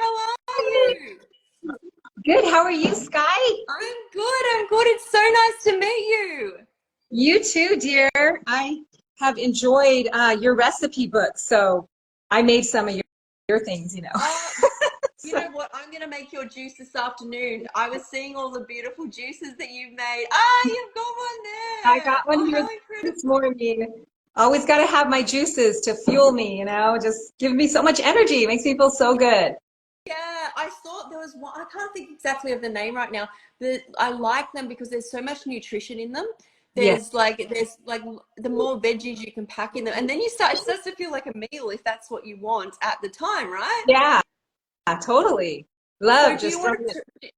how are you? Good. How are you, Skye? I'm good, I'm good. It's so nice to meet you. You too, dear. I have enjoyed your recipe book, so I made some of your things. Oh, you So know what? I'm going to make your juice this afternoon. I was seeing all the beautiful juices that you've made. Ah, you've got one I there. got one Oh, here how incredible. this morning. Always got to have my juices to fuel me, just give me so much energy. It makes me feel so good. Yeah, I thought there was one. I can't think exactly of the name right now, but I like them because there's so much nutrition in them. Yeah. There's like the more veggies you can pack in them, and then it starts to feel like a meal if that's what you want at the time, right? Yeah, totally. So Love do you just want throwing it. to,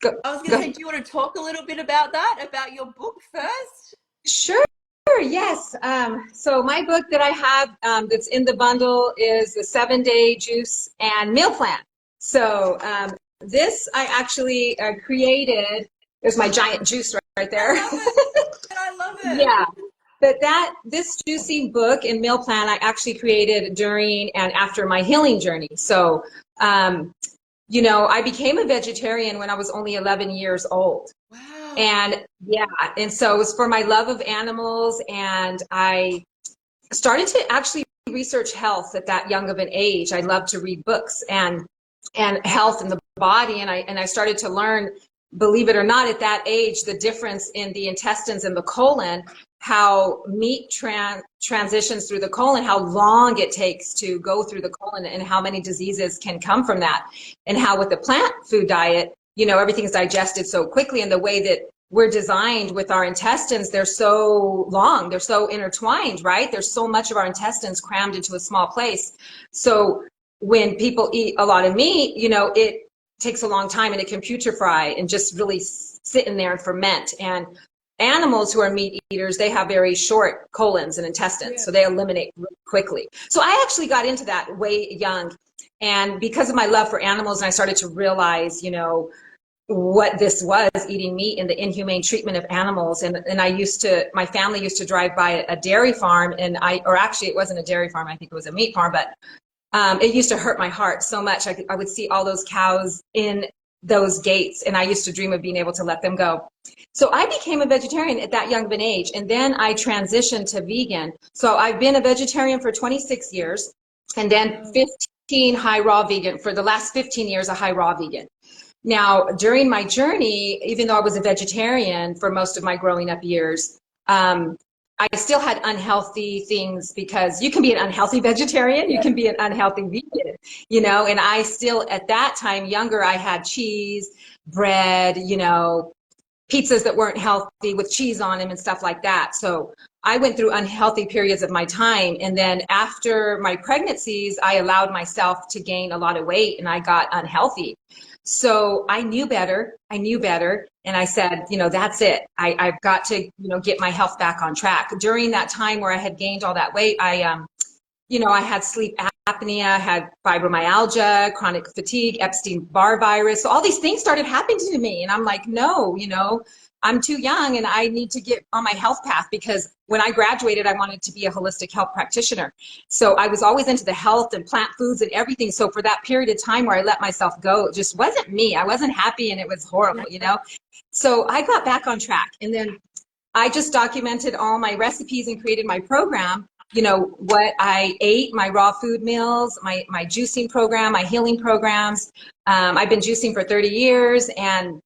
Go, I was going to go. say, do you want to talk a little bit about that, about your book first? Sure, yes. So my book that I have that's in the bundle is the 7-day juice and meal plan. So this I actually created. There's my giant juice right I there. love it. I love Yeah. it. But this juicing book and meal plan I actually created during and after my healing journey. So um, I became a vegetarian when I was only 11 years old. Wow. And yeah, and so it was for my love of animals, and I started to actually research health at that young of an age. I loved to read books and health in the body, and I started to learn, believe it or not, at that age, the difference in the intestines and the colon, how meat transitions through the colon, how long it takes to go through the colon, and how many diseases can come from that, and how with the plant food diet, everything is digested so quickly, and the way that we're designed with our intestines, they're so long, they're so intertwined, right? There's so much of our intestines crammed into a small place. So when people eat a lot of meat, it takes a long time and it can putrefy and just really sit in there and ferment. And animals who are meat eaters, they have very short colons and intestines, Yeah. so they eliminate really quickly. So I actually got into that way young. And because of my love for animals, and I started to realize, what this was, eating meat and the inhumane treatment of animals. And my family used to drive by a dairy farm, or actually it wasn't a dairy farm, I think it was a meat farm, but it used to hurt my heart so much. I would see all those cows in those gates, and I used to dream of being able to let them go. So I became a vegetarian at that young of an age, and then I transitioned to vegan. So I've been a vegetarian for 26 years, and then Wow. 15 high raw vegan, for the last 15 years, a high raw vegan. Now, during my journey, even though I was a vegetarian for most of my growing up years, I still had unhealthy things, because you can be an unhealthy vegetarian, you Yeah. can be an unhealthy vegan, and I still, at that time, younger, I had cheese, bread, pizzas that weren't healthy with cheese on them and stuff like that. So I went through unhealthy periods of my time. And then after my pregnancies, I allowed myself to gain a lot of weight and I got unhealthy. So I knew better. I knew better. And I said, that's it. I've got to, get my health back on track. During that time where I had gained all that weight, I had sleep apnea, had fibromyalgia, chronic fatigue, Epstein-Barr virus. So all these things started happening to me. And I'm like, no, I'm too young and I need to get on my health path, because when I graduated, I wanted to be a holistic health practitioner. So I was always into the health and plant foods and everything. So for that period of time where I let myself go, it just wasn't me. I wasn't happy and it was horrible. So I got back on track. And then I just documented all my recipes and created my program, what I ate, my raw food meals, my juicing program, my healing programs. I've been juicing for 30 years, and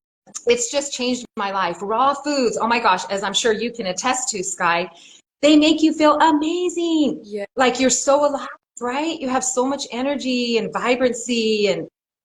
it's just changed my life. Raw foods, oh my gosh, as I'm sure you can attest to, Skye, they make you feel amazing. Yeah. Like you're so alive, right? You have so much energy and vibrancy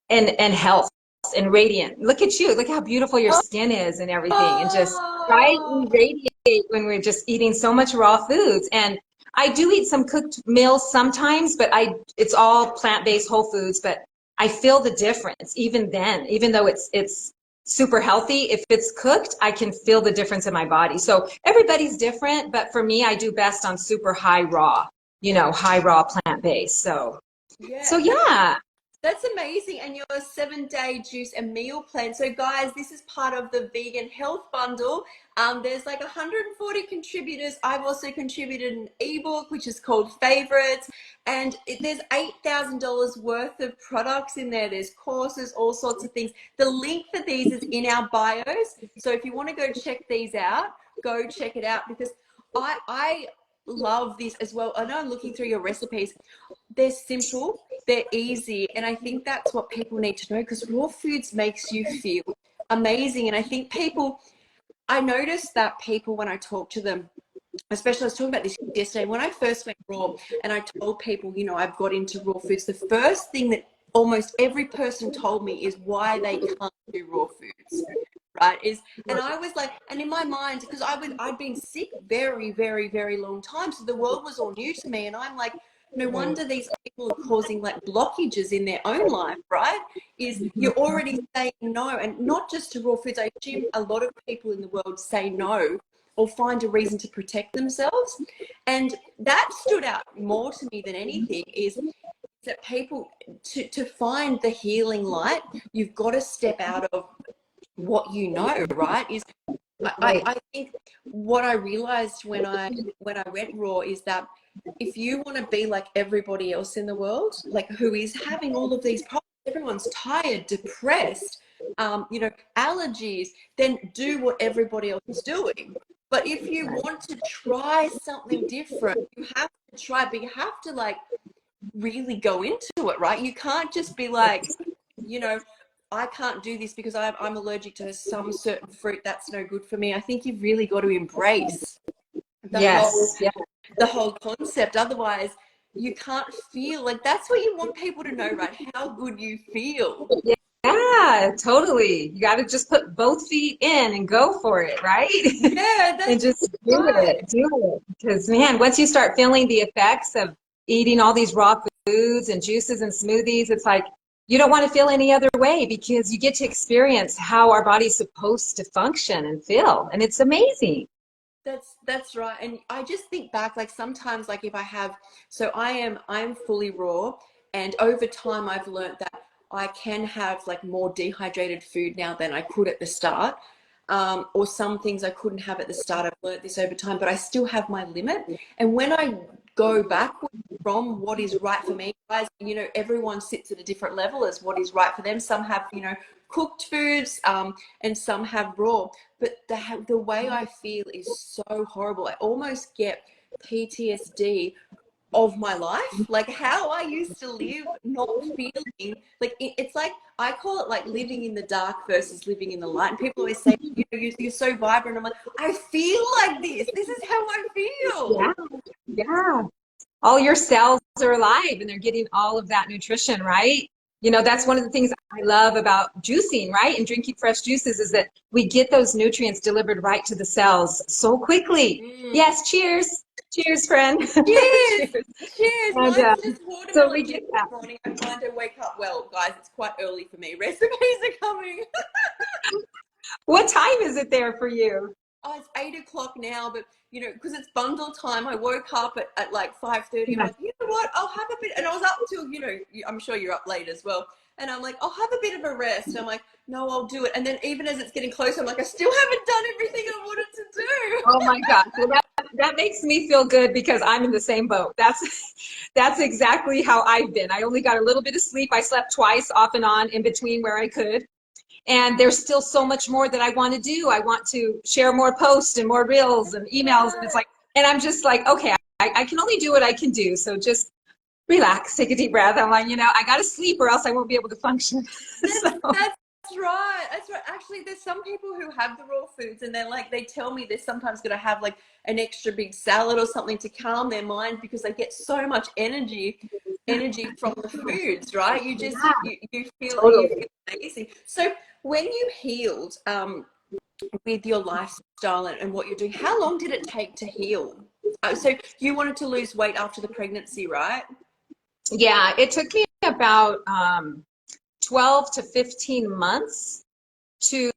and health and radiant. Look at you. Look how beautiful your skin is and everything. And just, right? Oh, We radiate when we're just eating so much raw foods. And I do eat some cooked meals sometimes, but it's all plant-based whole foods, but I feel the difference even then, even though it's super healthy. If it's cooked, I can feel the difference in my body. So everybody's different, but for me, I do best on super high raw plant-based. So yeah. so yeah. That's amazing. And your 7-day juice and meal plan. So, guys, this is part of the vegan health bundle. There's like 140 contributors. I've also contributed an ebook, which is called Favorites. And there's $8,000 worth of products in there. There's courses, all sorts of things. The link for these is in our bios. So, if you want to go check these out, go check it out because I love this as well. I know I'm looking through your recipes. They're simple, they're easy, and I think that's what people need to know because raw foods makes you feel amazing. And I think people, I noticed that people when I talk to them, especially I was talking about this yesterday, when I first went raw and I told people, you know, I've got into raw foods, the first thing that almost every person told me is why they can't do raw foods. Right, is, and I was like, and in my mind, because I'd been sick very, very, very long time, so the world was all new to me, and I'm like, no wonder these people are causing like blockages in their own life, right? Is you're already saying no, and not just to raw foods. I assume a lot of people in the world say no or find a reason to protect themselves, and that stood out more to me than anything. Is that people to find the healing light, you've got to step out of what you know, right? Is I think what I realized when I went raw is that if you want to be like everybody else in the world, like who is having all of these problems, everyone's tired, depressed, you know, allergies, then do what everybody else is doing. But if you want to try something different, you have to try, but you have to like really go into it, right? You can't just be like, you know, I can't do this because I'm allergic to some certain fruit that's no good for me. I think you've really got to embrace the Yes. whole concept. Otherwise, you can't feel like that's what you want people to know, right? How good you feel. Yeah, totally. You got to just put both feet in and go for it, right? Yeah, And that's just right. do it. Because man, once you start feeling the effects of eating all these raw foods and juices and smoothies, it's like you don't want to feel any other way because you get to experience how our body's supposed to function and feel. And it's amazing. That's right. And I just think back, like sometimes, like if I have, so I'm fully raw, and over time I've learned that I can have like more dehydrated food now than I could at the start. Or some things I couldn't have at the start. I've learned this over time, but I still have my limit. And when I go backward from what is right for me, guys, you know, everyone sits at a different level as what is right for them. Some have, you know, cooked foods, and some have raw. But the way I feel is so horrible. I almost get PTSD of my life, like how I used to live, not feeling like it's like I call it like living in the dark versus living in the light. And people always say, you know, you're so vibrant. I'm like, I feel like this. This is how I feel. Yeah, yeah. All your cells are alive and they're getting all of that nutrition, right? You know, that's one of the things I love about juicing, right? And drinking fresh juices is that we get those nutrients delivered right to the cells so quickly. Mm. Yes, cheers. Cheers, friend. Cheers. Cheers. Cheers. And Mine's just so we watermelon juice get that. this morning. I'm trying to wake up. Well, guys, it's quite early for me. Recipes are coming. What time is it there for you? Oh, it's 8 o'clock now, but you know, because it's bundle time, I woke up at like 5:30. I'm Yeah. like, you know what? I'll have a bit, and I was up till, you know, I'm sure you're up late as well. And I'm like, I'll have a bit of a rest. And I'm like, no, I'll do it. And then even as it's getting closer, I'm like, I still haven't done everything I wanted to do. Oh my God. Well, that makes me feel good because I'm in the same boat. That's exactly how I've been. I only got a little bit of sleep. I slept twice off and on in between where I could. And there's still so much more that I want to do. I want to share more posts and more reels and emails. And it's like, and I'm just like, okay, I can only do what I can do. So just relax, take a deep breath. I'm like, you know, I got to sleep or else I won't be able to function. That's right. That's right. Actually, there's some people who have the raw foods and they're like, they tell me they're sometimes going to have like an extra big salad or something to calm their mind because they get so much energy from the foods, right? You just, Yeah, you totally. feel amazing. So when you healed, with your lifestyle and what you're doing, how long did it take to heal? So you wanted to lose weight after the pregnancy, right? Yeah, it took me about 12 to 15 months to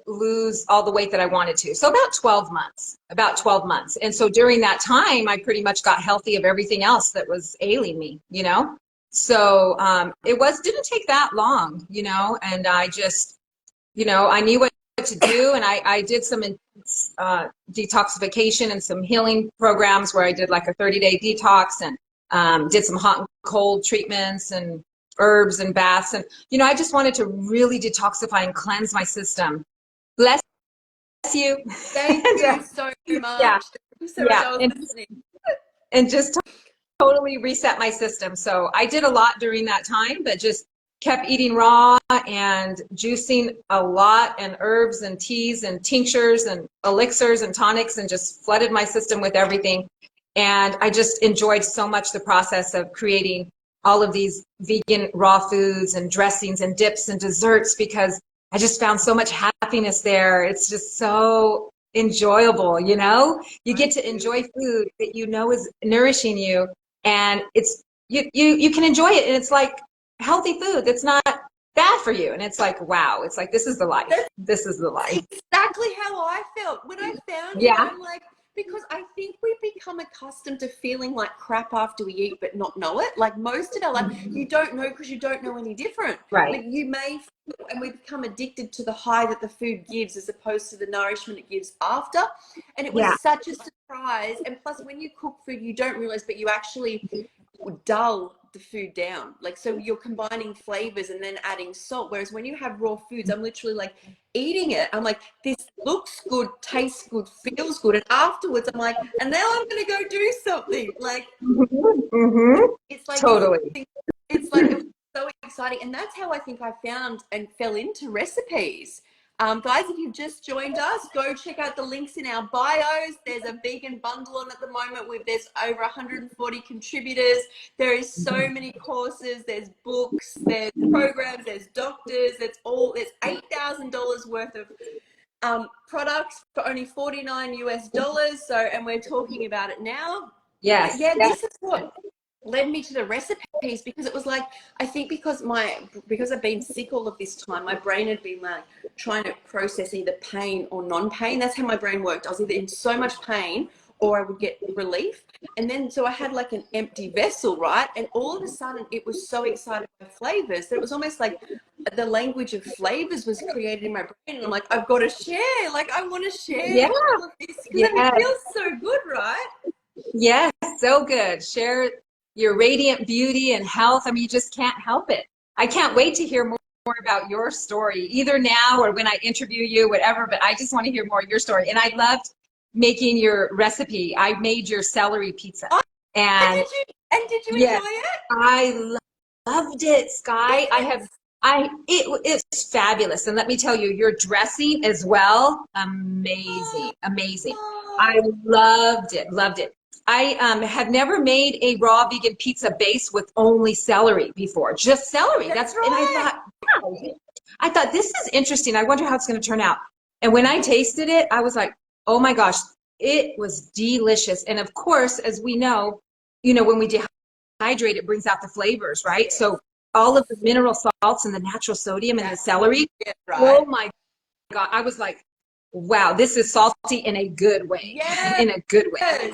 lose all the weight that I wanted to. So about 12 months. And so during that time, I pretty much got healthy of everything else that was ailing me, you know? So didn't take that long, and I just, I knew what to do, and I did some detoxification and some healing programs where I did like a 30-day detox and did some hot and cold treatments and herbs and baths. And, I just wanted to really detoxify and cleanse my system. Bless you. Thank you so Yeah, much. Thank you so much. yeah. I was listening. And just totally reset my system. So I did a lot during that time, but just kept eating raw and juicing a lot, and herbs and teas and tinctures and elixirs and tonics, and just flooded my system with everything. And I just enjoyed so much the process of creating all of these vegan raw foods and dressings and dips and desserts, because I just found so much happiness there. It's just so enjoyable, you get to enjoy food that is nourishing you, and it's you can enjoy it, and it's like healthy food that's not bad for you, and it's like, wow, it's like, this is the life. This is the life. Exactly how I felt when I found it. Yeah. I'm like, because I think we become accustomed to feeling like crap after we eat but not know it. Like most of our life, you don't know because you don't know any different. Right. Like you may feel, and we become addicted to the high that the food gives as opposed to the nourishment it gives after. And it was such a surprise. And plus, when you cook food, you don't realize, but you actually dull the food down. Like, so you're combining flavors and then adding salt. Whereas when you have raw foods, I'm literally like eating it. I'm like, this looks good, tastes good, feels good. And afterwards I'm like, and now I'm going to go do something. Like, it's like, Totally. it's like, it was so exciting. And that's how I think I found and fell into recipes. Guys, if you've just joined us, go check out the links in our bios. There's a vegan bundle on at the moment with there's over 140 contributors. There is so many courses, there's books, there's programs, there's doctors, there's $8,000 worth of products for only $49 US. So, and we're talking about it now. Yes. But yeah, this is what led me to the recipes, because it was like, I think because I've been sick all of this time, my brain had been like trying to process either pain or non-pain. That's how my brain worked. I was either in so much pain or I would get relief. And then, so I had like an empty vessel, right? And all of a sudden it was so excited by flavors that it was almost like the language of flavors was created in my brain. And I'm like, I've got to share. Like, I want to share all of this because it feels so good, right? Yes, so good. Share your radiant beauty and health. I mean, you just can't help it. I can't wait to hear more about your story, either now or when I interview you, whatever, but I just want to hear more of your story. And I loved making your recipe. I made your celery pizza. And did you enjoy it? I loved it, Skye. It's fabulous. And let me tell you, your dressing as well, amazing. I loved it. I have never made a raw vegan pizza base with only celery before, just celery. That's right. And I thought this is interesting. I wonder how it's going to turn out. And when I tasted it, I was like, oh my gosh, it was delicious. And of course, as we know, when we dehydrate, it brings out the flavors, right? Yes. So all of the mineral salts and the natural sodium in the celery. Right. Oh my God. I was like, wow, this is salty in a good way. Yes. In a good way.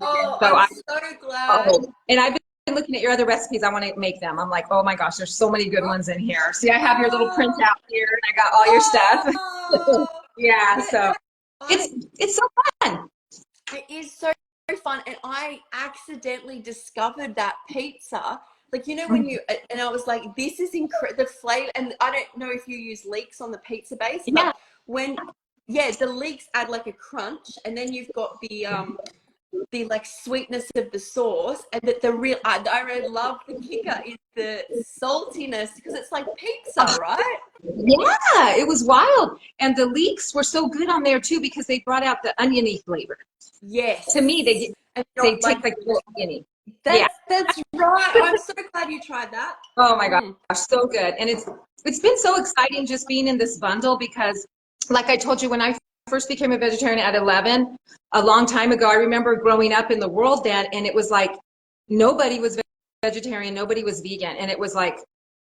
Oh, so I'm so glad. And I've been looking at your other recipes. I want to make them. I'm like, oh my gosh, there's so many good ones in here. See, I have your little printout here, and I got all your stuff. Yeah, so it's so fun. It is so fun, and I accidentally discovered that pizza. Like, when and I was like, this is incredible, the flavor. And I don't know if you use leeks on the pizza base, but the leeks add like a crunch, and then you've got the like sweetness of the sauce, and that the real I really love the kicker is the saltiness, because it's like pizza, right? Yeah, it was wild. And the leeks were so good on there too, because they brought out the oniony flavor. Yes. To me, they taste like a little oniony. That's right. I'm so glad you tried that. Oh my gosh, so good. And it's been so exciting just being in this bundle, because like I told you, when I first became a vegetarian at 11, a long time ago, I remember growing up in the world then, and it was like nobody was vegetarian, nobody was vegan. And it was like,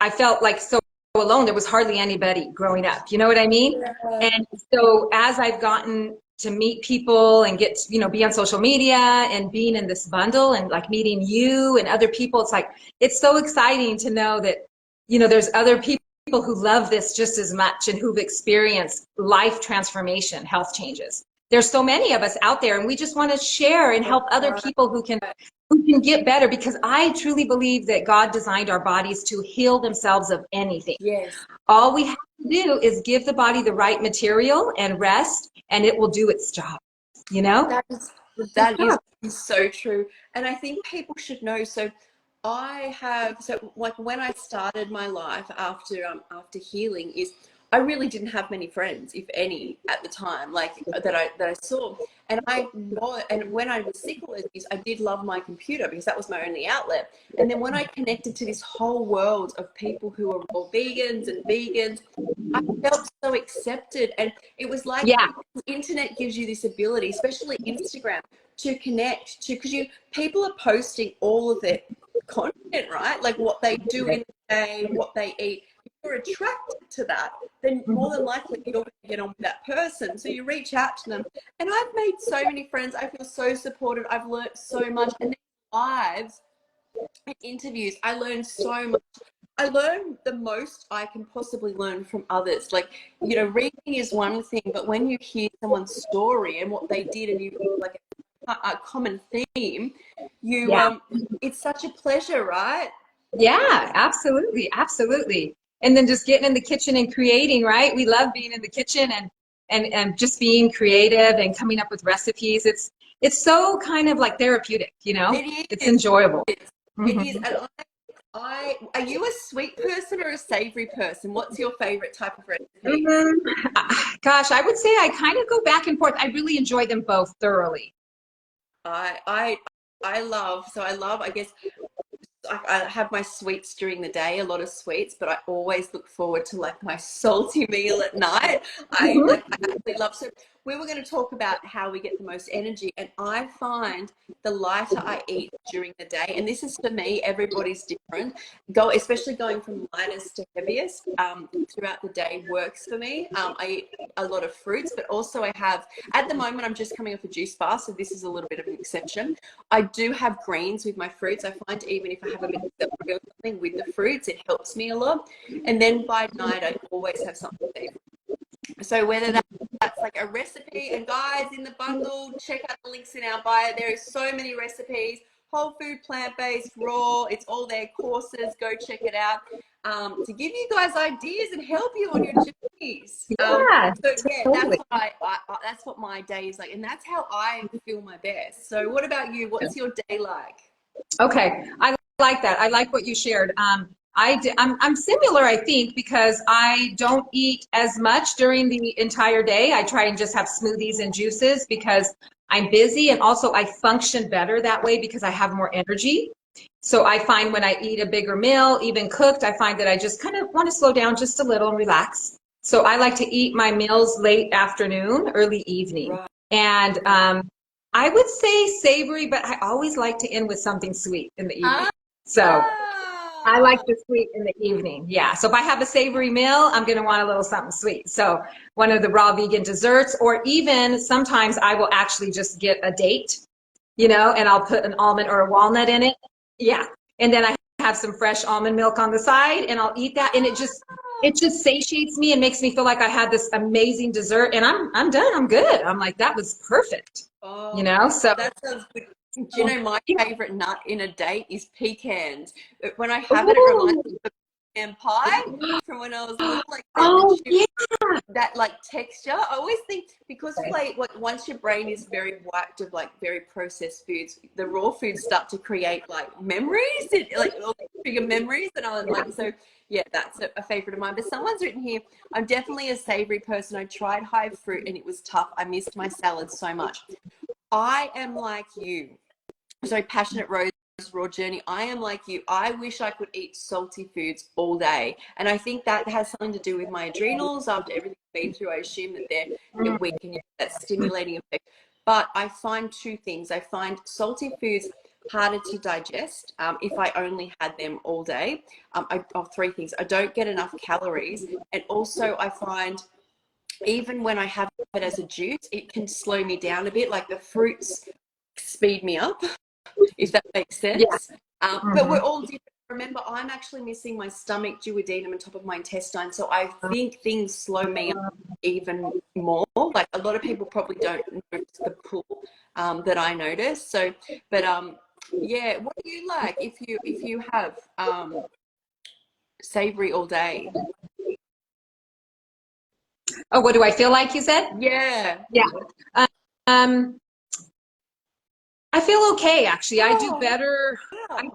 I felt like so alone. There was hardly anybody growing up. You know what I mean? Yeah. And so as I've gotten to meet people and get, you know, be on social media and being in this bundle and like meeting you and other people. It's like, it's so exciting to know that, you know, there's other people who love this just as much and who've experienced life transformation, health changes. There's so many of us out there, and we just want to share and help other people who can get better, because I truly believe that God designed our bodies to heal themselves of anything. Yes. All we have to do is give the body the right material and rest, and it will do its job, you know? That is so true. And I think people should know. So like when I started my life after healing, is I really didn't have many friends, if any, at the time, like that I saw. And when I was sick all those years, I did love my computer because that was my only outlet. And then when I connected to this whole world of people who are all vegans and vegans, I felt so accepted. And it was like Yeah. the internet gives you this ability, especially Instagram, to connect to, because people are posting all of their content, right? Like what they do in the day, what they eat. If you're attracted to that, then more than likely you're going to get on with that person. So you reach out to them. And I've made so many friends. I feel so supported. I've learned so much. And then lives and interviews, I learned so much. I learn the most I can possibly learn from others. Like, you know, reading is one thing, but when you hear someone's story and what they did, and you like a common theme, it's such a pleasure, right? Yeah, absolutely, absolutely. And then just getting in the kitchen and creating, right? We love being in the kitchen and just being creative and coming up with recipes. It's so kind of like therapeutic, you know? It It's is. enjoyable. It is. Mhm. And are you a sweet person or a savory person? What's your favorite type of recipe? Gosh, I would say I kind of go back and forth. I really enjoy them both thoroughly. I I I love, I guess, I have my sweets during the day, a lot of sweets, but I always look forward to like my salty meal at night. Mhm. I absolutely love. So we were going to talk about how we get the most energy, and I find the lighter I eat during the day, and this is for me, everybody's different. Especially going from lightest to heaviest throughout the day works for me. I eat a lot of fruits, but also I have, at the moment, I'm just coming off a juice fast, so this is a little bit of an exception. I do have greens with my fruits. I find even if I have a bit of celery or something with the fruits, it helps me a lot. And then by night, I always have something savory. So whether that's like a recipe, and guys, in the bundle, check out the links in our bio. There are so many recipes, whole food, plant-based, raw. It's all there. Courses, go check it out, to give you guys ideas and help you on your journeys. Yeah, So yeah, totally. that's what my day is like, and that's how I feel my best. So what about you? What's your day like? Okay, I like that. I like what you shared. I'm similar, I think, because I don't eat as much during the entire day. I try and just have smoothies and juices because I'm busy, and also I function better that way because I have more energy. So I find when I eat a bigger meal, even cooked, I find that I just kind of want to slow down just a little and relax. So I like to eat my meals late afternoon, early evening. Right. And I would say savory, but I always like to end with something sweet in the evening. Ah, So I like the sweet in the evening. Yeah. So if I have a savory meal, I'm going to want a little something sweet. So one of the raw vegan desserts, or even sometimes I will actually just get a date, you know, and I'll put an almond or a walnut in it. Yeah. And then I have some fresh almond milk on the side, and I'll eat that. And it just satiates me and makes me feel like I had this amazing dessert, and I'm done. I'm good. I'm like, that was perfect, you oh, know? So, that sounds good. Do you know my yeah. favorite nut in a date is pecans? When I have it, it reminds Ooh. me of pecan pie from when I was little. Like the Oh, chew, yeah. that like texture. I always think, because like once your brain is very wiped of like very processed foods, the raw foods start to create like memories, like all these bigger memories. And I was Yeah. like, so yeah, that's a favorite of mine. But someone's written here, I'm definitely a savory person. I tried high fruit and it was tough. I missed my salad so much. I am like you. So passionate Rose raw journey. I am like you. I wish I could eat salty foods all day, and I think that has something to do with my adrenals. After everything I've been through, I assume that they're weak and that stimulating effect. But I find two things. I find salty foods harder to digest if I only had them all day. Three things. I don't get enough calories, and also I find even when I have it as a juice, it can slow me down a bit. Like the fruits speed me up, if that makes Yeah. sense. But we're all different. Remember, I'm actually missing my stomach duodenum on top of my intestine, so I think things slow me up even more. Like a lot of people probably don't notice the pull that I notice. So, but yeah, what do you like if you have savory all day? Oh, what do I feel like, you said? Yeah. Yeah. Um, I feel okay, actually. Oh, I wow.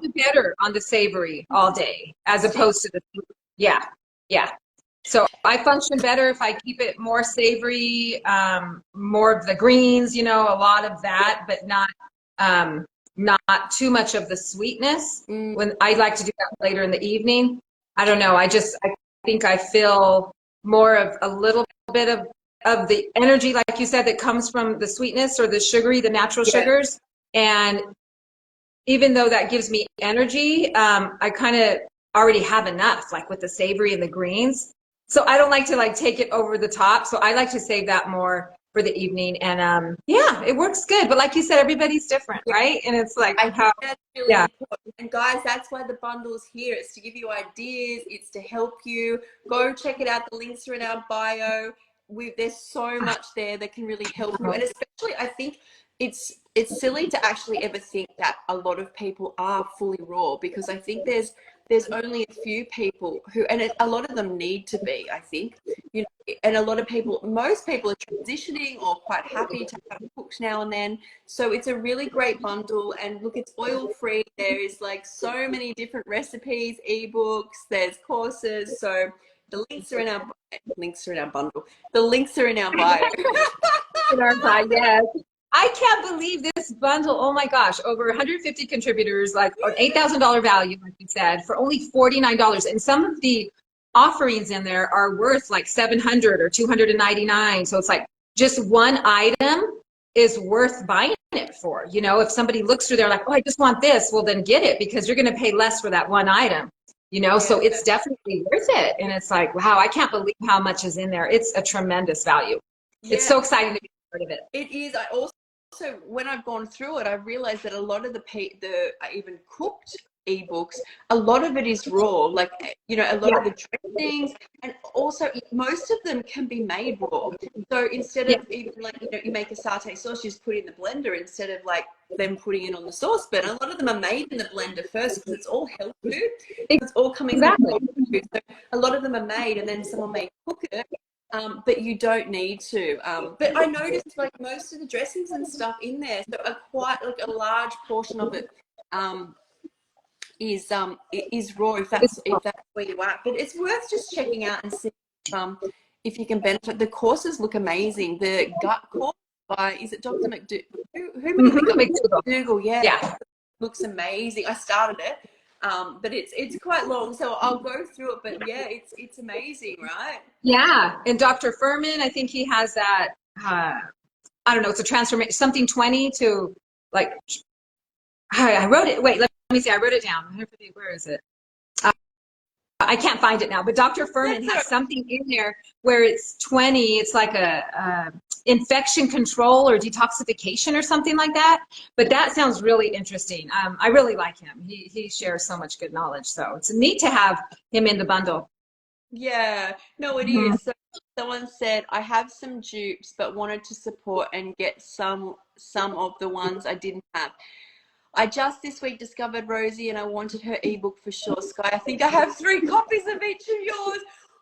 do better on the savory all day as opposed to the, yeah, yeah. So I function better if I keep it more savory, more of the greens, you know, a lot of that, but not too much of the sweetness. Mm, When I like to do that later in the evening. I don't know. I think I feel more of a little bit of the energy, like you said, that comes from the sweetness or the sugary, the natural yeah. sugars. And even though that gives me energy, I kind of already have enough, like with the savory and the greens. So I don't like to like take it over the top. So I like to save that more for the evening. And yeah, it works good. But like you said, everybody's different, right? And it's like I think how, that's really yeah. important. And guys, that's why the bundle's here. It's to give you ideas, it's to help you. Go check it out. The links are in our bio. There's so much there that can really help you. And especially, I think it's silly to actually ever think that a lot of people are fully raw, because I think there's only a few people who, and a lot of them need to be, I think, you know, and a lot of people, most people are transitioning or quite happy to have cooked now and then. So it's a really great bundle, and look, it's oil free. There is like so many different recipes, ebooks, there's courses. So the links are in our bundle. The links are in our bio. Yes. I can't believe this bundle. Oh my gosh, over 150 contributors, like an $8,000 value, like you said, for only $49. And some of the offerings in there are worth like 700 or 299. So it's like just one item is worth buying it for. You know, if somebody looks through there like, oh, I just want this, well, then get it, because you're going to pay less for that one item. You know, so Yeah. it's definitely worth it. And it's like, wow, I can't believe how much is in there. It's a tremendous value. It's Yeah, so exciting to be part of it. it is. I also, when I've gone through it, I've realized that a lot of the even cooked ebooks, a lot of it is raw. Like, you know, a lot Yeah, of the dressings, and also most of them can be made raw. So instead yeah, of even like, you know, you make a satay sauce, you just put it in the blender instead of like them putting it on the sauce. But a lot of them are made in the blender first, because it's all health food. It's all coming from exactly. whole food. So a lot of them are made, and then someone may cook it, but you don't need to. But I noticed like most of the dressings and stuff in there, so a quite like a large portion of it um, is raw, if that's where you're at. But it's worth just checking out and see if you can benefit. The courses look amazing. The gut course by, is it Dr. McDougall? Who made the gut? McDougal. McDougall, yeah, Yeah, looks amazing. I started it, but it's quite long, so I'll go through it. But yeah, it's amazing, right? yeah. And Dr. Furman, I think he has that. I don't know. It's a transformation, something 20 to like. I wrote it. Wait, let me see. I wrote it down. Where is it? I can't find it now. But Dr. Furman That's all has something in there where it's 20. It's like a infection control or detoxification or something like that. But that sounds really interesting. I really like him. He shares so much good knowledge. So it's neat to have him in the bundle. Yeah, no, it Mhm. is. So someone said, I have some dupes, but wanted to support and get some of the ones I didn't have. I just this week discovered Rosie, and I wanted her ebook for sure. Skye, I think I have 3 copies of each of yours.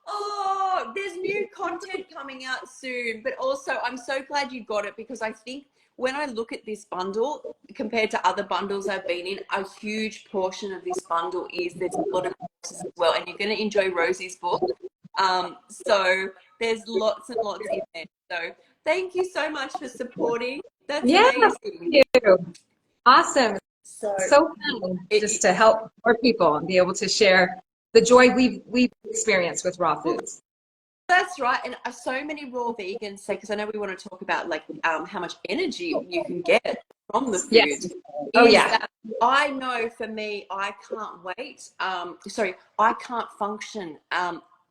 Oh, there's new content coming out soon. But also, I'm so glad you got it, because I think when I look at this bundle compared to other bundles I've been in, a huge portion of this bundle is there's a lot of courses as well, and you're going to enjoy Rosie's book. So there's lots and lots in there. So thank you so much for supporting. That's Yeah, amazing. thank you. Awesome. So So fun just it, to help more people and be able to share the joy we've experienced with raw well, foods. that's right. And so many raw vegans say, because I know we want to talk about like how much energy you can get from the Yes. food, Oh is yeah. that I know for me, I can't wait. Sorry, I can't function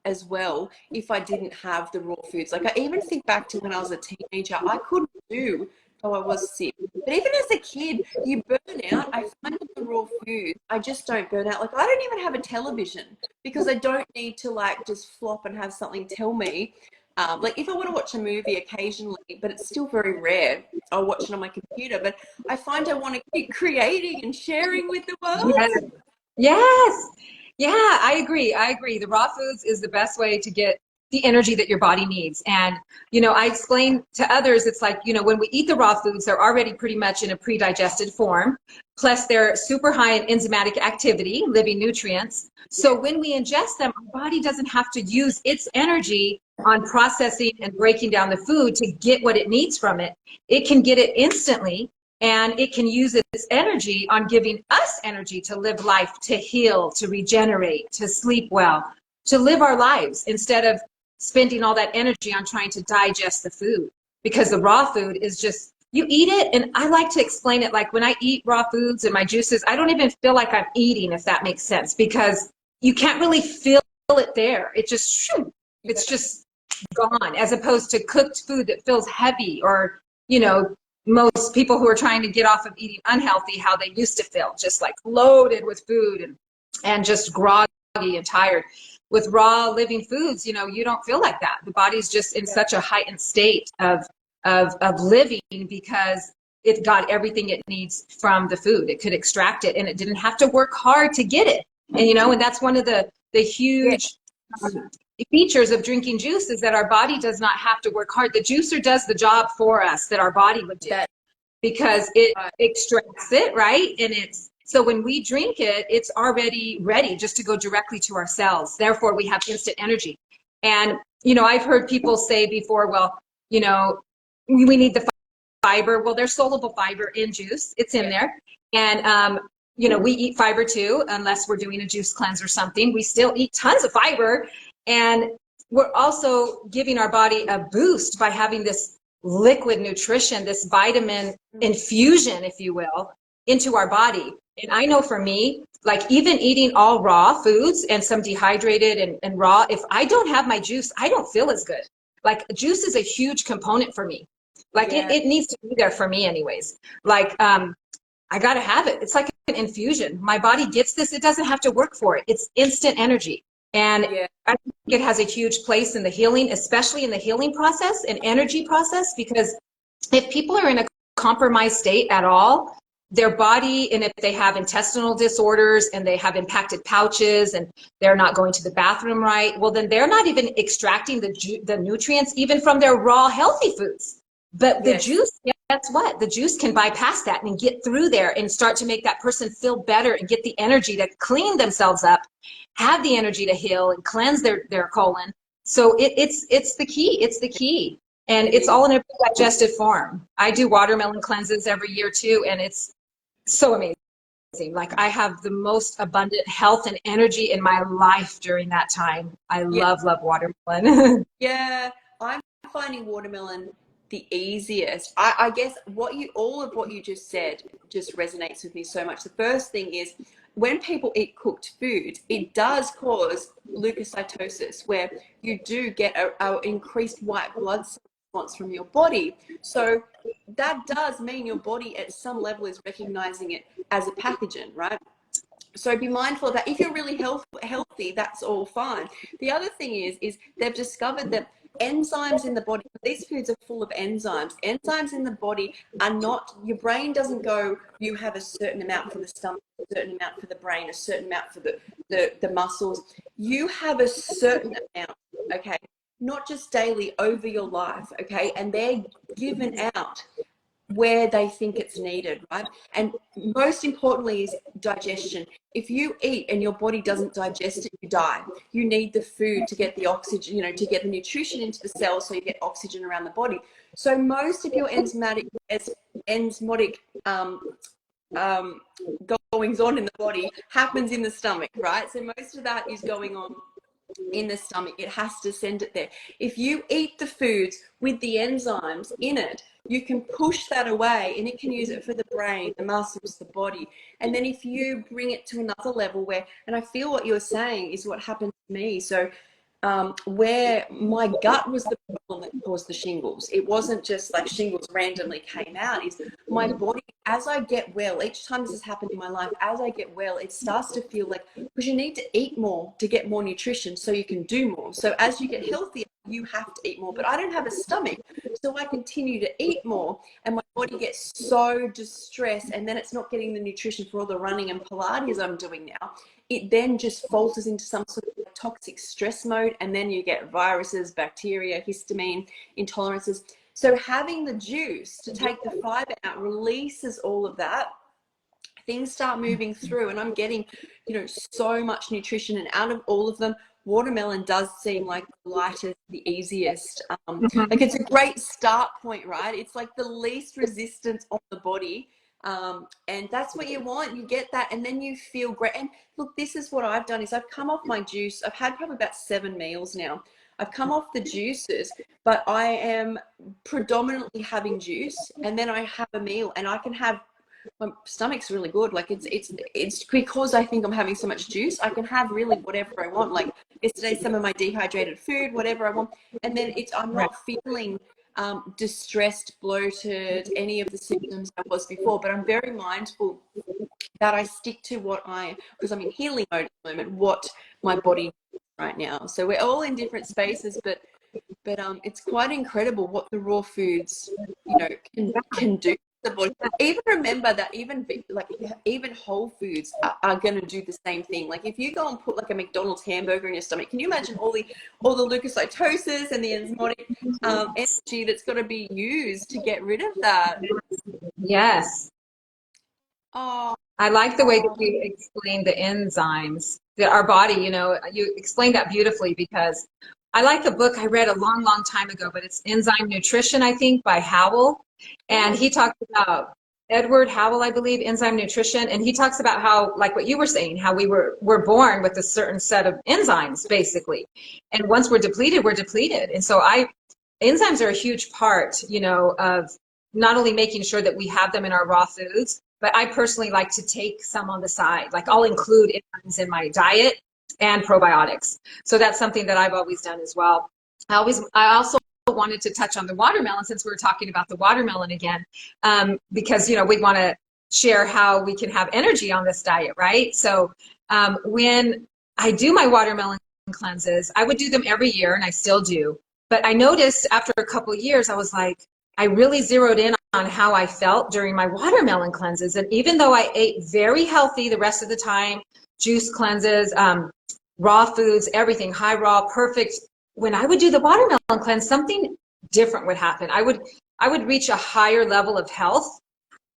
as well if I didn't have the raw foods. Like I even think back to when I was a teenager, I couldn't do, oh, I was sick. But even as a kid, you burn out. I find with the raw foods, I just don't burn out. Like I don't even have a television because I don't need to like just flop and have something tell me. Like if I want to watch a movie occasionally, but it's still very rare, I'll watch it on my computer. But I find I want to keep creating and sharing with the Yes. world. Yes. Yeah, I agree. I agree. The raw foods is the best way to get the energy that your body needs. And, I explain to others, it's like, when we eat the raw foods, they're already pretty much in a pre-digested form. Plus, they're super high in enzymatic activity, living nutrients. So when we ingest them, our body doesn't have to use its energy on processing and breaking down the food to get what it needs from it. It can get it instantly, and it can use its energy on giving us energy to live life, to heal, to regenerate, to sleep well, to live our lives instead of spending all that energy on trying to digest the food. Because the raw food is just, you eat it, and I like to explain it like when I eat raw foods and my juices, I don't even feel like I'm eating, if that makes sense, because you can't really feel it there. It just, shoo, it's just gone, as opposed to cooked food that feels heavy, or, most people who are trying to get off of eating unhealthy, how they used to feel, just like loaded with food and just groggy and tired. With raw living foods, you don't feel like that. The body's just in such a heightened state of living because it got everything it needs from the food. It could extract it, and it didn't have to work hard to get it. And that's one of the huge features of drinking juice, is that our body does not have to work hard. The juicer does the job for us that our body would do, because it extracts it, right? And so when we drink it, it's already ready just to go directly to our cells. Therefore, we have instant energy. And, I've heard people say before, well, we need the fiber. Well, there's soluble fiber in juice. It's in there. And, we eat fiber too, unless we're doing a juice cleanse or something. We still eat tons of fiber. And we're also giving our body a boost by having this liquid nutrition, this vitamin infusion, if you will, into our body. And I know for me, like even eating all raw foods and some dehydrated and raw, if I don't have my juice, I don't feel as good. Like juice is a huge component for me. Like it needs to be there for me anyways. Like, I got to have it. It's like an infusion. My body gets this. It doesn't have to work for it. It's instant energy. And I think it has a huge place in the healing, especially in the healing process and energy process, because if people are in a compromised state at all, their body, and if they have intestinal disorders and they have impacted pouches and they're not going to the bathroom right, well, then they're not even extracting the nutrients even from their raw healthy foods. But the juice, guess what? The juice can bypass that and get through there and start to make that person feel better and get the energy to clean themselves up, have the energy to heal and cleanse their colon. So it's the key. It's the key. And it's all in a digestive form. I do watermelon cleanses every year too, and it's so amazing. Like I have the most abundant health and energy in my life during that time. I love watermelon. Yeah, I'm finding watermelon the easiest. I guess all of what you just said just resonates with me so much. The first thing is when people eat cooked food, it does cause leukocytosis, where you do get a increased white blood cell response from your body. So that does mean your body at some level is recognizing it as a pathogen, right? So be mindful of that. If you're really healthy, that's all fine. The other thing is they've discovered that enzymes in the body, these foods are full of enzymes. Enzymes in the body are not, your brain doesn't go, you have a certain amount for the stomach, a certain amount for the brain, a certain amount for the muscles. You have a certain amount, okay? Not just daily, over your life, okay? And they're given out where they think it's needed, right? And most importantly is digestion. If you eat and your body doesn't digest it, you die. You need the food to get the oxygen, to get the nutrition into the cells so you get oxygen around the body. So most of your enzymatic goings on in the body happens in the stomach, right? So most of that is going on in the stomach. It has to send it there. If you eat the foods with the enzymes in it, you can push that away and it can use it for the brain, the muscles, the body. And then if you bring it to another level where, and I feel what you're saying is what happened to me. So where my gut was the problem that caused the shingles. It wasn't just like shingles randomly came out. It's my body, as I get well, each time this has happened in my life, as I get well, it starts to feel like, because you need to eat more to get more nutrition so you can do more. So as you get healthier, you have to eat more. But I don't have a stomach, so I continue to eat more, and my body gets so distressed, and then it's not getting the nutrition for all the running and Pilates I'm doing now. It then just falters into some sort of toxic stress mode, and then you get viruses, bacteria, histamine intolerances. So having the juice to take the fiber out releases all of that. Things start moving through, and I'm getting, so much nutrition. And out of all of them, watermelon does seem like the lightest, the easiest. Like it's a great start point, right? It's like the least resistance on the body. And that's what you want. You get that, and then you feel great. And look, this is what I've done is I've come off my juice. I've had probably about 7 meals now. I've come off the juices, but I am predominantly having juice, and then I have a meal, and I can have, my stomach's really good. Like it's because I think I'm having so much juice, I can have really whatever I want. Like yesterday, some of my dehydrated food, whatever I want, and then I'm not feeling distressed, bloated, any of the symptoms I was before. But I'm very mindful that I stick to because I'm in healing mode at the moment, what my body needs right now. So we're all in different spaces, but it's quite incredible what the raw foods, can do to the body. Even remember that even whole foods are going to do the same thing. Like if you go and put like a McDonald's hamburger in your stomach, can you imagine all the leukocytosis and the enzymatic energy that's got to be used to get rid of that? Yes. Oh, I like the way that you explained the enzymes that our body, you explained that beautifully, because I like the book I read a long, long time ago, but it's Enzyme Nutrition, I think, by Howell. And he talks about Edward Howell, I believe, Enzyme Nutrition. And he talks about how, like what you were saying, how we're born with a certain set of enzymes, basically. And once we're depleted, we're depleted. And so enzymes are a huge part, of not only making sure that we have them in our raw foods, but I personally like to take some on the side. Like I'll include enzymes in my diet and probiotics. So that's something that I've always done as well. I also wanted to touch on the watermelon, since we were talking about the watermelon again, because, we want to share how we can have energy on this diet, right? So when I do my watermelon cleanses, I would do them every year, and I still do. But I noticed after a couple of years, I was like, I really zeroed in on how I felt during my watermelon cleanses. And even though I ate very healthy the rest of the time, juice cleanses, raw foods, everything, high raw, perfect, when I would do the watermelon cleanse, something different would happen. I would reach a higher level of health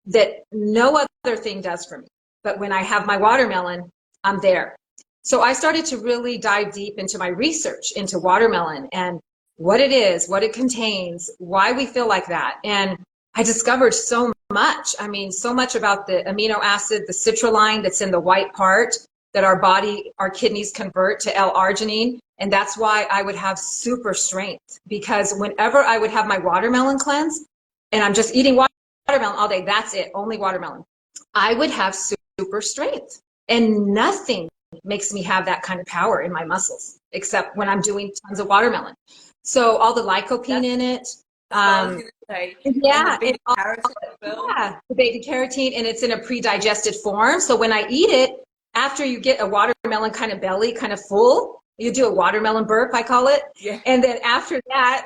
that no other thing does for me. But when I have my watermelon, I'm there. So I started to really dive deep into my research into watermelon and what it is, what it contains, why we feel like that. And I discovered so much. I mean, so much about the amino acid, the citrulline that's in the white part that our kidneys convert to L-arginine. And that's why I would have super strength, because whenever I would have my watermelon cleanse and I'm just eating watermelon all day, that's it, only watermelon, I would have super strength. And nothing makes me have that kind of power in my muscles, except when I'm doing tons of watermelon. So all the lycopene in it. Yeah, the beta carotene, and it's in a pre-digested form. So when I eat it, after you get a watermelon kind of belly, kind of full, you do a watermelon burp, I call it. Yeah. And then after that,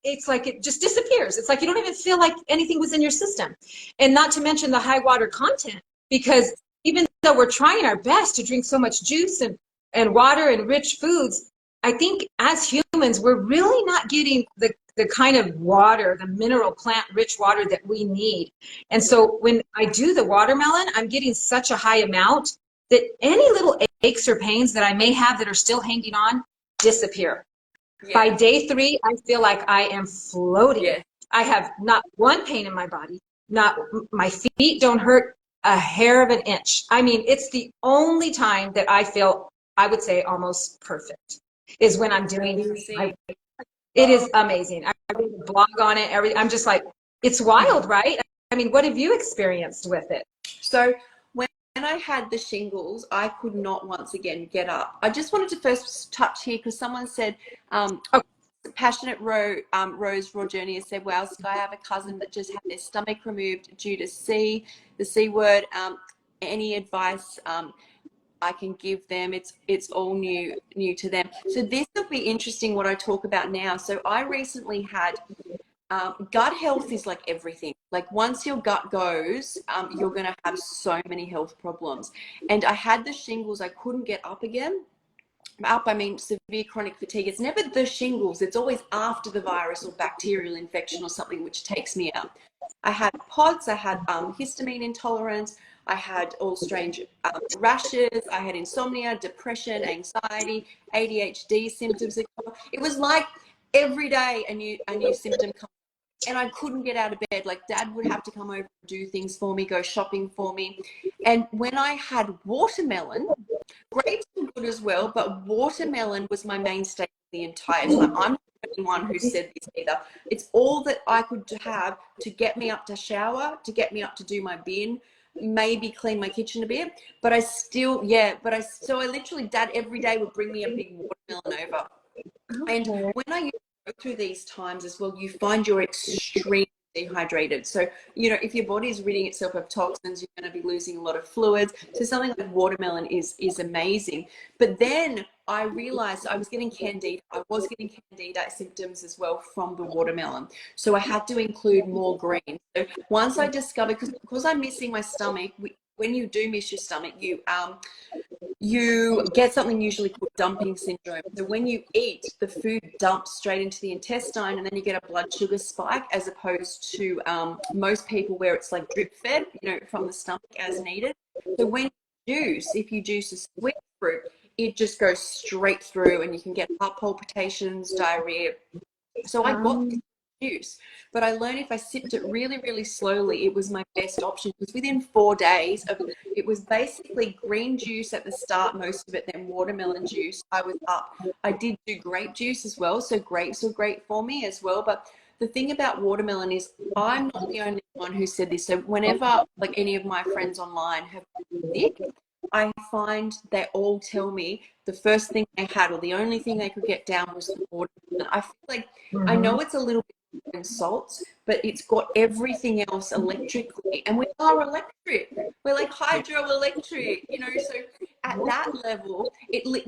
it's like it just disappears. It's like you don't even feel like anything was in your system. And not to mention the high water content, because even though we're trying our best to drink so much juice and water and rich foods, I think as humans, we're really not getting the kind of water, the mineral plant-rich water that we need. And so when I do the watermelon, I'm getting such a high amount that any little aches or pains that I may have that are still hanging on disappear. Yeah. By day 3, I feel like I am floating. Yeah. I have not one pain in my body. My feet don't hurt a hair of an inch. I mean, it's the only time that I feel, I would say, almost perfect, is when I'm doing it. Is amazing. I read a blog on it. I'm just like, it's wild, right? I mean, what have you experienced with it? So when I had the shingles, I could not once again get up. I just wanted to first touch here because someone said, Passionate Rose Rogernia said, wow, Skye, I have a cousin that just had their stomach removed due to the C word. Any advice I can give them? It's all new to them. So this will be interesting what I talk about now. So I recently had gut health is like everything. Like once your gut goes, you're going to have so many health problems. And I had the shingles. I couldn't get up again. Up, I mean severe chronic fatigue. It's never the shingles. It's always after the virus or bacterial infection or something which takes me out. I had POTS. I had histamine intolerance. I had all strange rashes. I had insomnia, depression, anxiety, ADHD symptoms. It was like every day a new symptom comes. And I couldn't get out of bed. Like Dad would have to come over and do things for me, go shopping for me. And when I had watermelon, grapes were good as well, but watermelon was my mainstay the entire time. I'm not the only one who said this either. It's all that I could have to get me up to shower, to get me up to do my bin, maybe clean my kitchen a bit. But I still, so I literally, Dad every day would bring me a big watermelon over. And when I go through these times as well, you find you're extremely dehydrated. So, you know, if your body is ridding itself of toxins, you're going to be losing a lot of fluids. So something like watermelon is amazing. But then I realized I was getting candida. I was getting candida symptoms as well from the watermelon. So I had to include more green. So once I discovered, because I'm missing my stomach, when you do miss your stomach, you get something usually called dumping syndrome. So when you eat, the food dumps straight into the intestine, and then you get a blood sugar spike, as opposed to most people where it's like drip fed, you know, from the stomach as needed. So when if you juice a sweet fruit, it just goes straight through, and you can get heart palpitations, diarrhea. So I got this juice, but I learned if I sipped it really, really slowly, it was my best option. Because within 4 days it was basically green juice at the start, most of it, then watermelon juice. I was up. I did do grape juice as well, so grapes were great for me as well. But the thing about watermelon is I'm not the only one who said this. So whenever like any of my friends online have been sick, I find they all tell me the first thing they had, or the only thing they could get down, was the watermelon. I feel like, I know it's a little bit in salts, but it's got everything else electrically, and we are electric. We're like hydroelectric, you know. So at that level,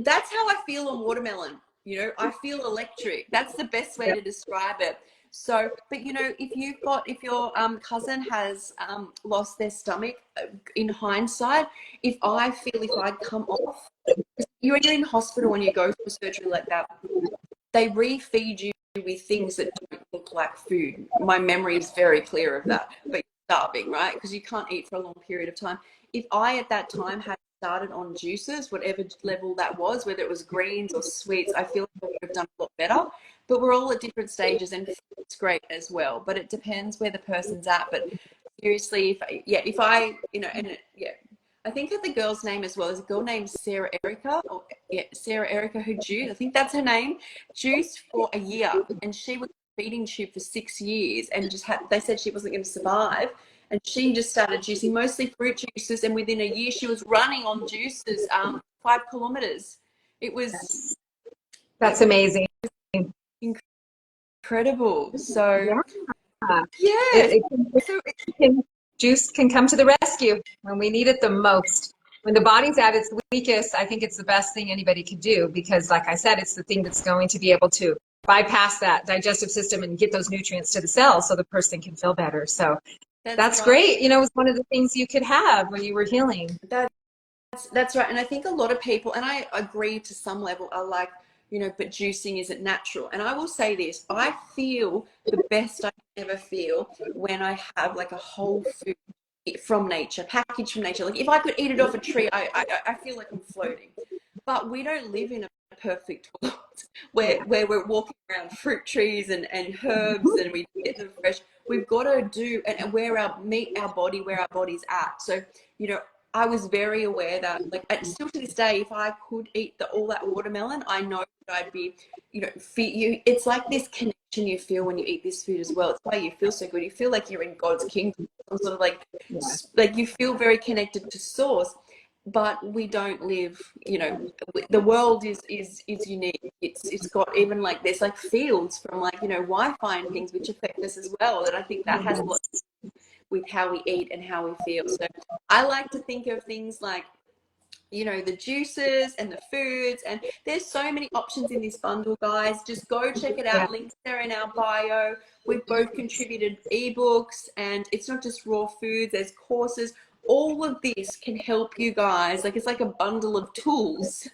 that's how I feel on watermelon. You know, I feel electric. That's the best way to describe it. So, but you know, if your cousin has lost their stomach, in hindsight, if I'd come off, you're in hospital when you go through surgery like that, they refeed you with things that don't look like food. My memory is very clear of that. But you're starving, right? Because you can't eat for a long period of time. If I at that time had started on juices, whatever level that was, whether it was greens or sweets, I feel like I would have done a lot better. But we're all at different stages, and it's great as well. But it depends where the person's at. But seriously, I think of the girl's name as well. There's a girl named Sarah Erica, Sarah Erica, who juiced. I think that's her name. Juiced for a year, and she was feeding tube for 6 years, and they said she wasn't going to survive. And she just started juicing mostly fruit juices, and within a year she was running on juices 5 kilometers. That's amazing. Incredible. So juice can come to the rescue when we need it the most. When the body's at its weakest, I think it's the best thing anybody could do, because like I said, it's the thing that's going to be able to bypass that digestive system and get those nutrients to the cells so the person can feel better. So that's right. Great. You know, it was one of the things you could have when you were healing. That's right. And I think a lot of people, and I agree to some level, are like, you know, but juicing isn't natural. And I will say this, I feel the best I can ever feel when I have like a whole food from nature, packaged from nature. Like if I could eat it off a tree, I feel like I'm floating. But we don't live in a perfect world where we're walking around fruit trees and herbs, and we get them fresh. We've got to do and meet our body where our body's at. So, you know, I was very aware that, like, and still to this day, if I could eat all that watermelon, I know that I'd be, you know, it's like this connection you feel when you eat this food as well. It's why you feel so good. You feel like you're in God's kingdom, some sort of like you feel very connected to source. But we don't live, the world is unique. It's got, even like there's like fields from like, Wi-Fi and things which affect us as well. And I think that has a lot with how we eat and how we feel. So I like to think of things like, the juices and the foods, and there's so many options in this bundle, guys. Just go check it out. Links there in our bio. We've both contributed ebooks, and it's not just raw foods, there's courses. All of this can help you guys. Like, it's like a bundle of tools.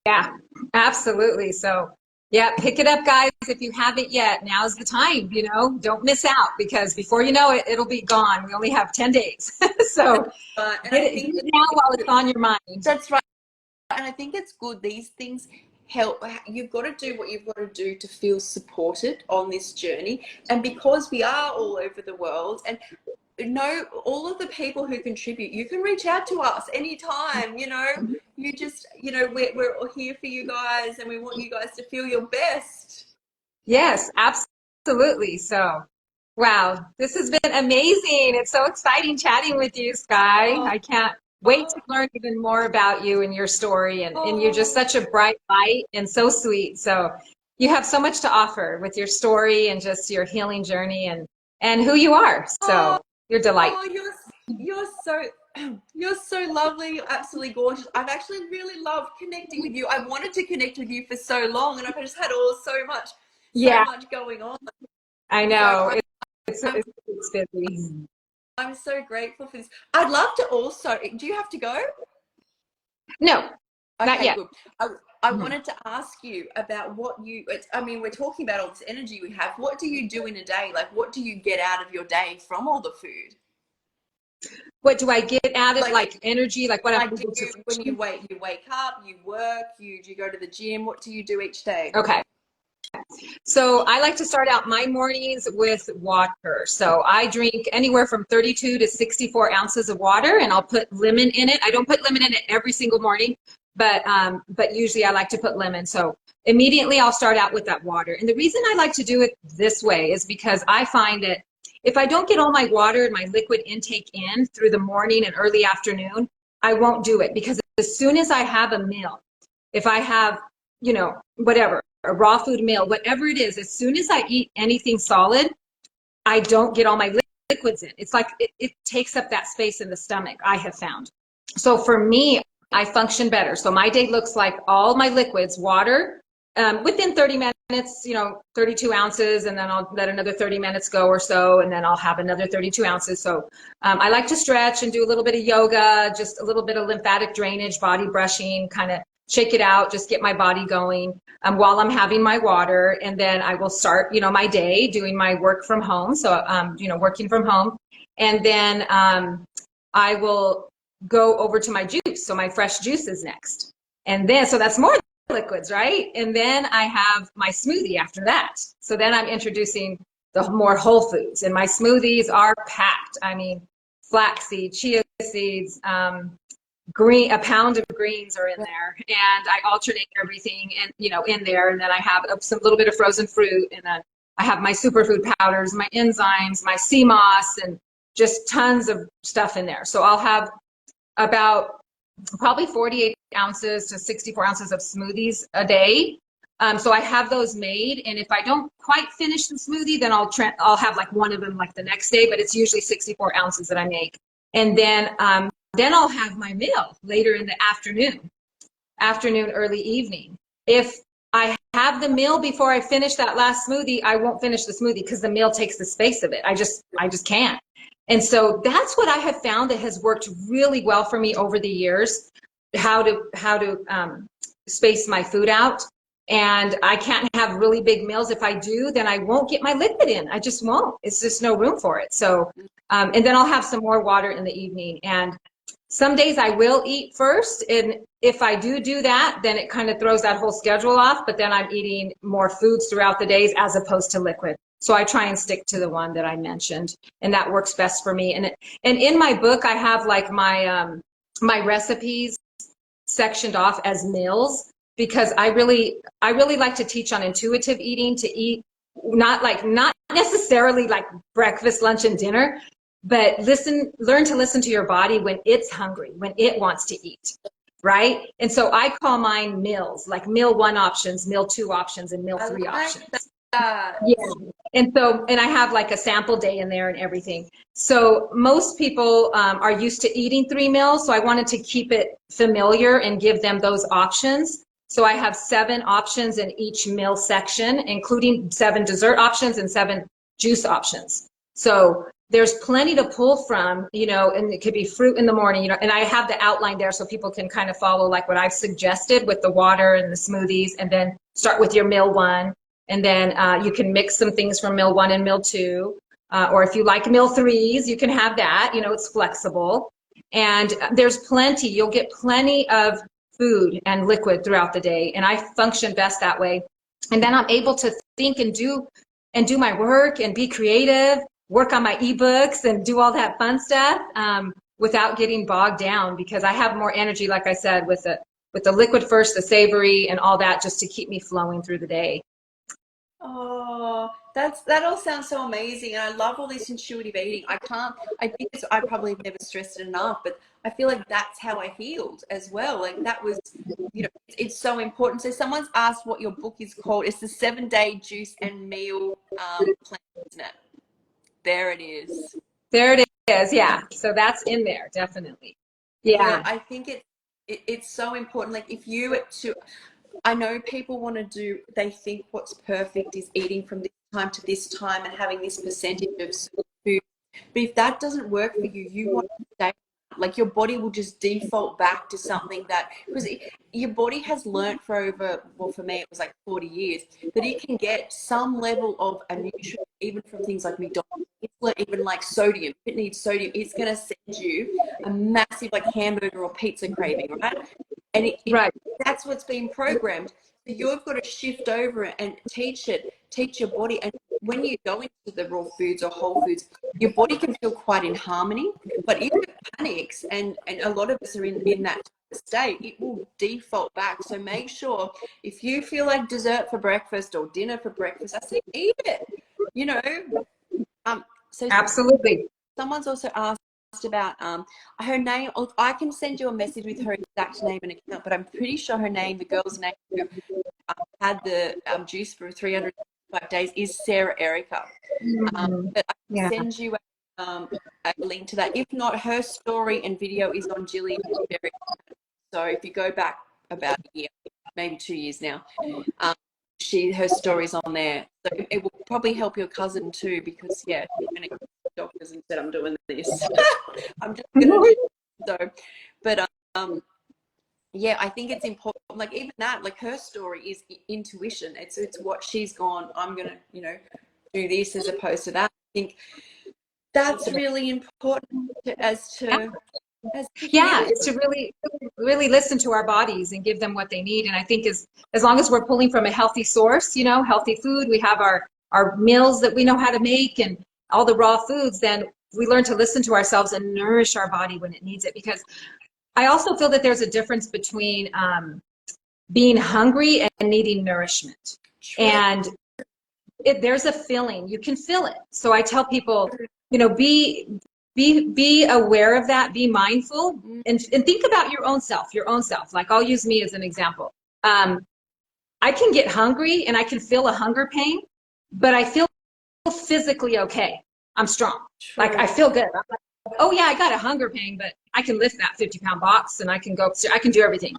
Yeah, absolutely. So yeah, pick it up, guys. If you haven't yet, now's the time, don't miss out, because before you know it, it'll be gone. We only have 10 days. So get it now while it's on your mind. That's right. And I think it's good. These things help. You've got to do what you've got to do to feel supported on this journey. And because we are all over the world, and all of the people who contribute, you can reach out to us anytime. You just, we're all here for you guys, and we want you guys to feel your best. Yes, absolutely. So, wow, this has been amazing. It's so exciting chatting with you, Skye. I can't wait to learn even more about you and your story. And you're just such a bright light and so sweet. So you have so much to offer with your story and just your healing journey and who you are. So you're delightful. You're so lovely. You're absolutely gorgeous. I've actually really loved connecting with you. I wanted to connect with you for so long, and I've just had so much going on. I know. So it's busy. I'm so grateful for this. I'd love to also, do you have to go? No, not yet. Good. I wanted to ask you about we're talking about all this energy we have. What do you do in a day? Like, what do you get out of your day from all the food? What do I get out of like energy? Like what when you wake up, you work, do you go to the gym? What do you do each day? Okay. So I like to start out my mornings with water. So I drink anywhere from 32 to 64 ounces of water, and I'll put lemon in it. I don't put lemon in it every single morning, but usually I like to put lemon. So immediately I'll start out with that water. And the reason I like to do it this way is because I find that if I don't get all my water and my liquid intake in through the morning and early afternoon, I won't do it, because as soon as I have a meal, if I have, whatever, a raw food meal, whatever it is, as soon as I eat anything solid, I don't get all my liquids in. It's like it takes up that space in the stomach, I have found. So for me, I function better. So my day looks like all my liquids, water, within 30 minutes, 32 ounces, and then I'll let another 30 minutes go or so, and then I'll have another 32 ounces. So I like to stretch and do a little bit of yoga, just a little bit of lymphatic drainage, body brushing, kind of shake it out, just get my body going while I'm having my water. And then I will start, my day doing my work from home. So, working from home. And then I will go over to my juice. So my fresh juice is next. And then, so that's more liquids, right? And then I have my smoothie after that. So then I'm introducing the more whole foods, and my smoothies are packed. I mean, flaxseed, chia seeds, a pound of greens are in there, and I alternate everything in there. And then I have some little bit of frozen fruit, and then I have my superfood powders, my enzymes, my sea moss, and just tons of stuff in there. So I'll have about probably 48 ounces to 64 ounces of smoothies a day. So I have those made, and if I don't quite finish the smoothie, then I'll have like one of them like the next day, but it's usually 64 ounces that I make. And then I'll have my meal later in the afternoon, early evening. If I have the meal before I finish that last smoothie, I won't finish the smoothie because the meal takes the space of it. I just can't. And so that's what I have found that has worked really well for me over the years, how to space my food out. And I can't have really big meals. If I do, then I won't get my liquid in. I just won't. It's just no room for it. So, and then I'll have some more water in the evening. And some days I will eat first. And if I do that, then it kind of throws that whole schedule off. But then I'm eating more foods throughout the days as opposed to liquid. So I try and stick to the one that I mentioned, and that works best for me. And in my book, I have like my recipes sectioned off as meals, because I really like to teach on intuitive eating, to eat not necessarily like breakfast, lunch, and dinner, but learn to listen to your body when it's hungry, when it wants to eat, right? And so I call mine meals, like meal 1 options, meal 2 options, and meal I 3 like options. that. Yeah. And I have like a sample day in there and everything. So most people are used to eating 3 meals. So I wanted to keep it familiar and give them those options. So I have 7 options in each meal section, including 7 dessert options and 7 juice options. So there's plenty to pull from, and it could be fruit in the morning, and I have the outline there so people can kind of follow like what I've suggested with the water and the smoothies, and then start with your meal 1. And then you can mix some things from meal 1 and meal 2. Or if you like meal 3s, you can have that. It's flexible. And there's plenty. You'll get plenty of food and liquid throughout the day. And I function best that way. And then I'm able to think and do my work and be creative, work on my ebooks and do all that fun stuff without getting bogged down, because I have more energy, like I said, with the liquid first, the savory and all that, just to keep me flowing through the day. Oh, that all sounds so amazing. And I love all this intuitive eating. I think I probably have never stressed it enough, but I feel like that's how I healed as well. Like that was, it's so important. So someone's asked what your book is called. It's the 7-Day Juice and Meal Plan, isn't it? There it is. There it is. Yeah. So that's in there. Definitely. Yeah, Yeah. I think it's so important. Like if you were to, I know people want to they think what's perfect is eating from this time to this time and having this percentage of food. But if that doesn't work for you, you want to stay. Like your body will just default back to something that, because your body has learnt for well, for me, it was like 40 years, that it can get some level of a nutrient, even from things like McDonald's, even like sodium. If it needs sodium, it's going to send you a massive like hamburger or pizza craving, right? And Right. that's what's been programmed. So you've got to shift over it and teach your body. And when you go into the raw foods or whole foods, your body can feel quite in harmony. But if it panics, and a lot of us are in that state, it will default back. So make sure if you feel like dessert for breakfast or dinner for breakfast, I say eat it. So Absolutely. someone's also asked about her name. I can send you a message with her exact name and account, but I'm pretty sure her name, the girl's name who had the juice for 365 days, is Sarah Erica. But I can send you a link to that. If not, her story and video is on Jillian. So if you go back about a year, maybe 2 years now, her story's on there. So it will probably help your cousin too, because she's going to go to doctors and said, I'm doing this. I'm just going to do so. But I think it's important. Like even that, like her story is intuition. It's what she's gone, I'm going to, do this as opposed to that. I think that's really important as to it's to really listen to our bodies and give them what they need. And I think as long as we're pulling from a healthy source, healthy food, we have our meals that we know how to make and all the raw foods, then we learn to listen to ourselves and nourish our body when it needs it. Because I also feel that there's a difference between being hungry and needing nourishment. True. And there's a feeling, you can feel it. So I tell people, be aware of that, be mindful, and think about your own self. Like I'll use me as an example. I can get hungry and I can feel a hunger pain, but I feel physically okay. I'm strong. True. Like I feel good. I'm like, oh yeah, I got a hunger pain, but I can lift that 50-pound box and I can do everything.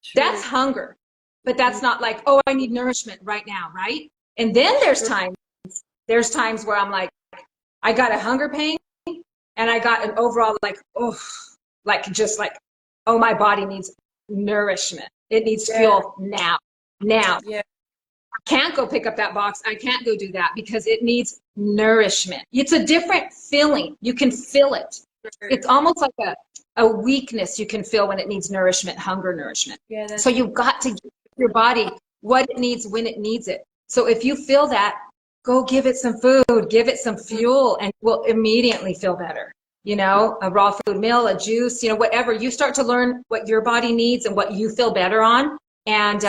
True. That's hunger, but that's not like, oh, I need nourishment right now, right? And then there's times where I'm like, I got a hunger pain and I got an overall oh, my body needs nourishment. It needs fuel now. Yeah. I can't go pick up that box. I can't go do that because it needs nourishment. It's a different feeling. You can feel it. It's almost like a weakness you can feel when it needs nourishment, hunger nourishment. Yeah, so you've got to give your body what it needs when it needs it. So if you feel that, go give it some food, give it some fuel, and it will immediately feel better. A raw food meal, a juice, whatever. You start to learn what your body needs and what you feel better on. And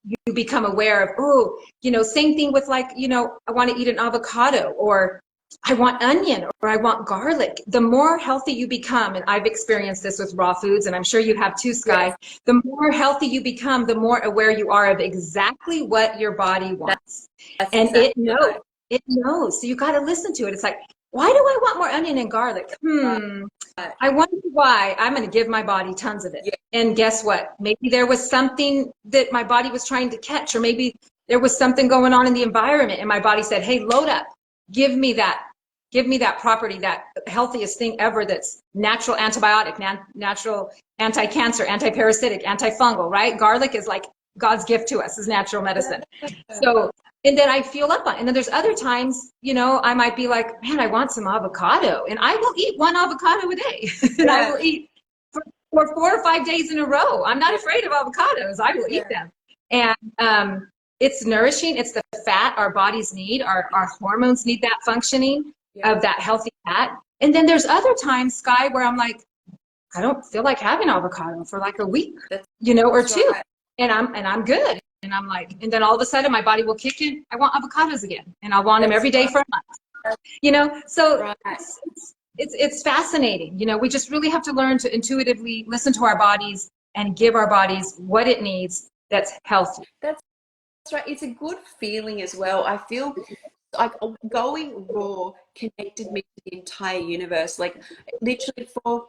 you become aware of, oh, same thing with like, I want to eat an avocado, or I want onion, or I want garlic. The more healthy you become, and I've experienced this with raw foods, and I'm sure you have too, Skye, Yes, the more healthy you become, the more aware you are of exactly what your body wants. that's And exactly it knows. right. It knows. So you got to listen to it. It's like, why do I want more onion and garlic? Right. I wonder why. I'm going to give my body tons of it. Yeah, And guess what? Maybe there was something that my body was trying to catch, or maybe there was something going on in the environment, and my body said, hey, load up. Give me that. Give me that property, that healthiest thing ever, that's natural antibiotic, natural anti-cancer, anti-parasitic, antifungal, right? Garlic is like God's gift to us as natural medicine. So, and then I fuel up on it. And then there's other times, I might be like, man, I want some avocado. And I will eat one avocado a day. And I yeah, will eat for 4 or 5 days in a row. I'm not yeah, afraid of avocados. I will eat yeah, them. And it's nourishing. It's the fat our bodies need. Our hormones need that functioning yeah. of that healthy fat. And then there's other times, Skye, where I'm like, I don't feel like having avocado for like a week, That's, or that's two. right. And I'm good. And I'm like, and then all of a sudden my body will kick in. I want avocados again. And I want them That's every day right. for a month. So Right. it's fascinating. We just really have to learn to intuitively listen to our bodies and give our bodies what it needs that's healthy. That's right. It's a good feeling as well. I feel like going raw connected me to the entire universe. Like literally for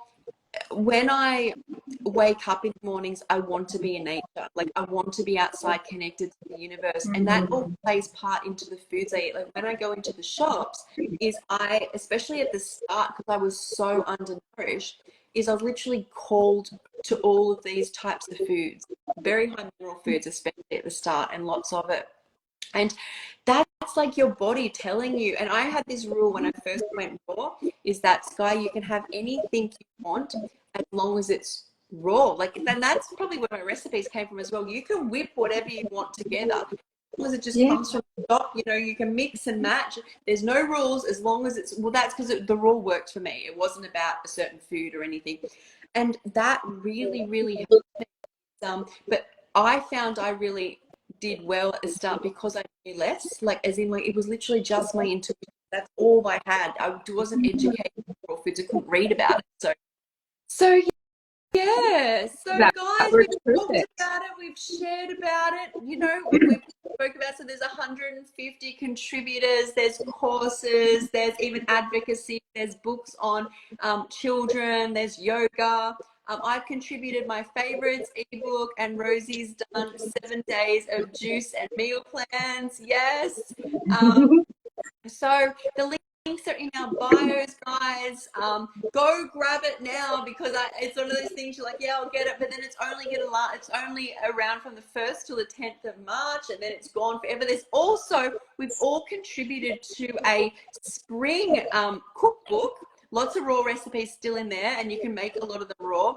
when I wake up in the mornings, I want to be in nature. Like I want to be outside connected to the universe. And that all Mm-hmm. plays part into the foods I eat. Like when I go into the shops, especially at the start, because I was so undernourished, is I was literally called to all of these types of foods, very high mineral foods, especially at the start, and lots of it. And that's like your body telling you. And I had this rule when I first went raw, is that Skye, you can have anything you want as long as it's raw. Like then that's probably where my recipes came from as well. You can whip whatever you want together. As long as it just Yeah. comes from the top, you can mix and match. There's no rules as long as that's because the raw worked for me. It wasn't about a certain food or anything. And that really, really helped me. But I found I really did well at the start because I knew less. Like, as in, like, it was literally just my intuition. That's all I had. I wasn't educated on raw foods. I couldn't read about it. So yeah. So, That guys, we've works talked perfect. about it. We've shared about it. We've spoke about. So there's 150 contributors. There's courses. There's even advocacy. There's books on children. There's yoga. I've contributed my favorites ebook, and Rosie's done 7 days of juice and meal plans. Yes. Um, so the links are in our bios, guys. Go grab it now because it's one of those things you're like, yeah, I'll get it, but then it's only around from the 1st till the 10th of March, and then it's gone forever. We've all contributed to a spring cookbook. Lots of raw recipes still in there, and you can make a lot of them raw.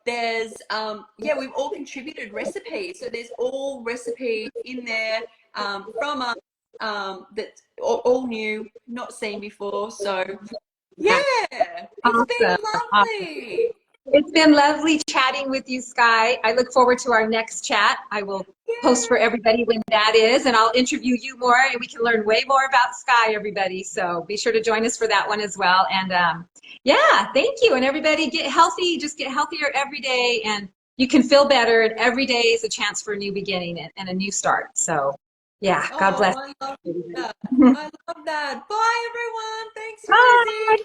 We've all contributed recipes, so there's all recipes in there from us that all new, not seen before. So yeah, it's Awesome. been Awesome. lovely. It's been lovely chatting with you, Skye. I look forward to our next chat. I will post for Yeah. everybody when that is, and I'll interview you more, and we can learn way more about Skye, everybody. So be sure to join us for that one as well. And yeah, thank you. And everybody get healthy. Just get healthier every day, and you can feel better. And every day is a chance for a new beginning and a new start. So yeah, God Oh, bless I love everybody. that. I love that. Bye, everyone. Thanks, Bye. Rosie.